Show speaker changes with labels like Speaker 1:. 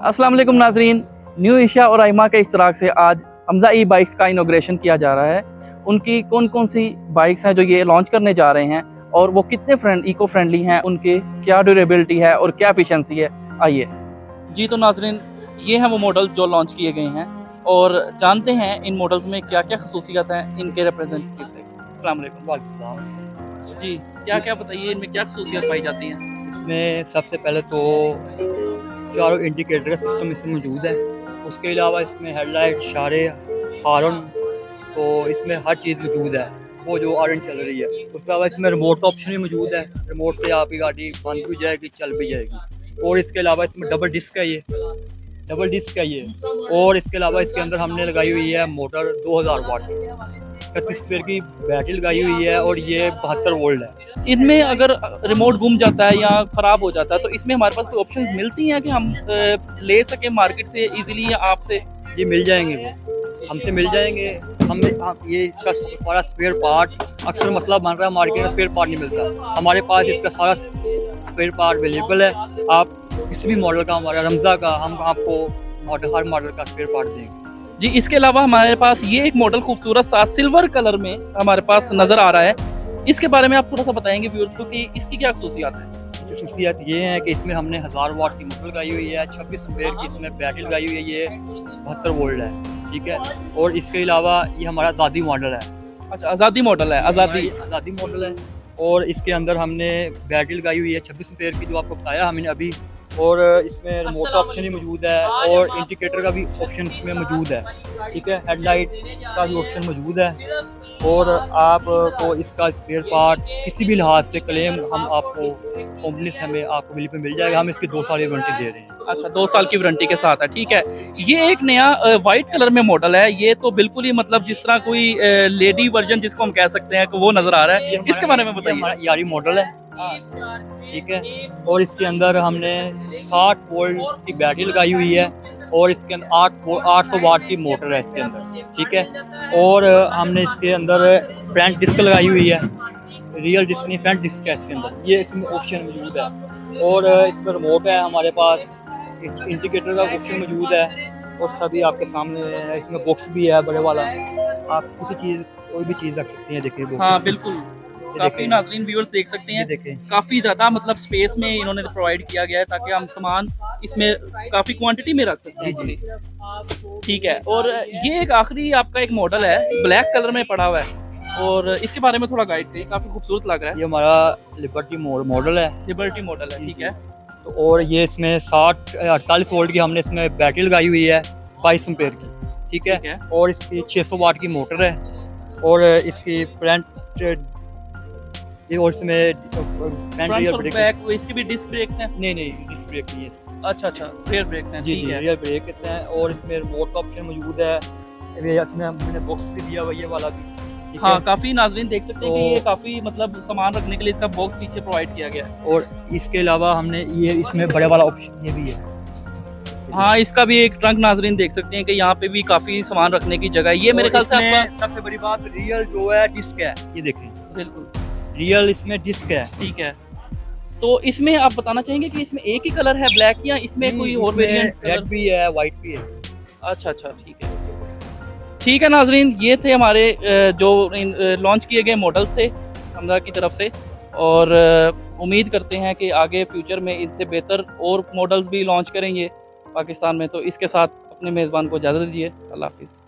Speaker 1: अस्सलाम वालेकुम नाजरीन, न्यू ईशा और आइमा के इश्तराक से आज हमजा ई बाइक्स का इनॉग्रेशन किया जा रहा है। उनकी कौन कौन सी बाइक्स हैं जो ये लॉन्च करने जा रहे हैं और वो कितने इको फ्रेंडली हैं, उनके क्या ड्यूरेबिलिटी है और क्या एफिशिएंसी है, आइए जी। तो नाजरीन, ये हैं वो मॉडल जो लॉन्च किए गए हैं और जानते हैं इन मॉडल्स में क्या क्या खसूसियत हैं इनके रिप्रेजेंटेटिव से। अस्सलाम वालेकुम जी, क्या क्या बताइए, इनमें क्या खसूसियत पाई जाती हैं?
Speaker 2: इसमें सबसे पहले तो चारों इंडिकेटर का सिस्टम इसमें मौजूद है। उसके अलावा इसमें हेडलाइट, इशारे, हॉर्न, तो इसमें हर चीज़ मौजूद है वो जो ऑरेंज चल रही है। उसके अलावा इसमें रिमोट का ऑप्शन भी मौजूद है, रिमोट से आपकी गाड़ी बंद भी जाएगी, चल भी जाएगी। और इसके अलावा इसमें डबल डिस्क है, ये डबल डिस्क है ये। और इसके अलावा इसके अंदर हमने लगाई हुई है मोटर 2000 वाट, 31 एम्पीयर की बैटरी लगाई हुई है और ये 72 वोल्ट है।
Speaker 1: इनमें अगर रिमोट गुम जाता है या ख़राब हो जाता है तो इसमें हमारे पास कोई ऑप्शंस मिलती हैं कि हम ले सकें मार्केट से इजीली या आपसे?
Speaker 2: ये मिल जाएंगे, वो हमसे मिल जाएंगे। हम ये इसका सारा स्पेयर पार्ट, अक्सर मसला बन रहा है मार्केट में स्पेयर पार्ट नहीं मिलता, हमारे पास इसका सारा स्पेयर पार्ट अवेलेबल है। आप किसी भी मॉडल का, हमारा रमज़ा का, हम आपको हर मॉडल का स्पेयर पार्ट देंगे
Speaker 1: जी। इसके अलावा हमारे पास ये एक मॉडल खूबसूरत सा सिल्वर कलर में हमारे पास नज़र आ रहा है, इसके बारे में आप थोड़ा सा बताएंगे व्यूअर्स को कि इसकी क्या खसूसियात है?
Speaker 2: इसकी खसूसियात ये है कि इसमें हमने 1000 वाट की मोटर लगाई हुई है, 26 एम्पीयर की इसमें बैटरी लगाई हुई है, ये 72 वोल्ट है, ठीक है। और इसके अलावा ये हमारा आज़ादी मॉडल है।
Speaker 1: अच्छा, आज़ादी मॉडल है,
Speaker 2: आज़ादी मॉडल है। और इसके अंदर हमने बैटरी लगाई हुई है 26 एम्पीयर की, जो आपको बताया हमने अभी। और इसमें रिमोट का ऑप्शन भी मौजूद है और इंडिकेटर का भी ऑप्शन इसमें मौजूद है, ठीक है। हेडलाइट का भी ऑप्शन मौजूद है। और आपको इसका स्पेयर पार्ट किसी भी लिहाज से क्लेम हम आपको कंपनी से हमें आपको बिल पे मिल जाएगा। हम इसकी 2 साल की वारंटी दे रहे हैं।
Speaker 1: अच्छा, 2 साल की वारंटी के साथ है, ठीक है। ये एक नया वाइट कलर में मॉडल है, ये तो बिल्कुल ही मतलब जिस तरह कोई लेडी वर्जन जिसको हम कह सकते हैं वो नज़र आ रहा है, इसके बारे में बताइए।
Speaker 2: हमारा यारी मॉडल है, ठीक है। और इसके अंदर हमने 60 वोल्ट की बैटरी लगाई हुई है और इसके अंदर 800 वाट की मोटर है इसके अंदर, ठीक है। और हमने इसके अंदर फ्रंट डिस्क लगाई हुई है, रियल डिस्क नहीं, फ्रंट डिस्क है इसके अंदर, ये इसमें ऑप्शन मौजूद है। और इसमें रिमोट है हमारे पास, इंडिकेटर का ऑप्शन मौजूद है और सभी आपके सामने है। इसमें बॉक्स भी है बड़े वाला, आप किसी चीज़ कोई भी चीज़ रख सकते हैं। देखिए,
Speaker 1: हाँ बिल्कुल, काफ़ी नाज़रीन व्यूअर्स देख सकते हैं, काफ़ी ज़्यादा मतलब स्पेस में इन्होंने प्रोवाइड किया गया है ताकि हम सामान इसमें काफ़ी क्वांटिटी में रख सकते हैं, ठीक है। और ये एक आखिरी आपका एक मॉडल है, ब्लैक कलर में पड़ा हुआ है और इसके बारे में थोड़ा गाइड करिए, काफ़ी खूबसूरत लग रहा है।
Speaker 2: ये हमारा लिबर्टी मॉडल है,
Speaker 1: लिबर्टी मॉडल है, ठीक है।
Speaker 2: तो और ये इसमें 48 वोल्ट की हमने इसमें बैटरी लगाई हुई है 22 एम्पीयर की, ठीक है। और इसकी 600 वाट की मोटर है और इसकी फ्रंट और इसमें फ्रंट रियर ब्रेक,
Speaker 1: बैक इसके भी डिस्क ब्रेक्स हैं?
Speaker 2: नहीं डिस्क ब्रेक नहीं है इसका।
Speaker 1: अच्छा, रियर ब्रेक्स हैं,
Speaker 2: जी, रियर ब्रेक्स हैं। और इसमें रिमोट का ऑप्शन मौजूद है, ये इसमें हमने बॉक्स भी दिया हुआ है, ये वाला भी।
Speaker 1: हाँ, काफ़ी नाज़रीन देख सकते हैं कि ये काफ़ी मतलब सामान रखने के लिए इसका बॉक्स पीछे प्रोवाइड किया गया है।
Speaker 2: और इसके अलावा हमने ये इसमें बड़े वाला ऑप्शन ये भी है।
Speaker 1: हाँ, इसका भी एक ट्रंक नाज़रीन देख सकते हैं कि यहाँ पे भी काफ़ी सामान रखने की जगह है। ये मेरे ख्याल से आपका
Speaker 2: सबसे बड़ी बात रियल जो है डिस्क है, ये देखें,
Speaker 1: बिल्कुल
Speaker 2: रियल इसमें डिस्क है,
Speaker 1: ठीक है। तो इसमें आप बताना चाहेंगे कि इसमें एक ही कलर है ब्लैक या इसमें कोई और वेरिएंट?
Speaker 2: रेड भी है, वाइट भी है।
Speaker 1: अच्छा, ठीक है नाजरीन, ये थे हमारे जो लॉन्च किए गए मॉडल से हमजा की तरफ से और उम्मीद करते हैं कि आगे फ्यूचर में इनसे बेहतर और मॉडल्स भी लॉन्च करेंगे पाकिस्तान में। तो इसके साथ अपने मेज़बान को इजाज़त दीजिए, अल्लाह हाफिज़।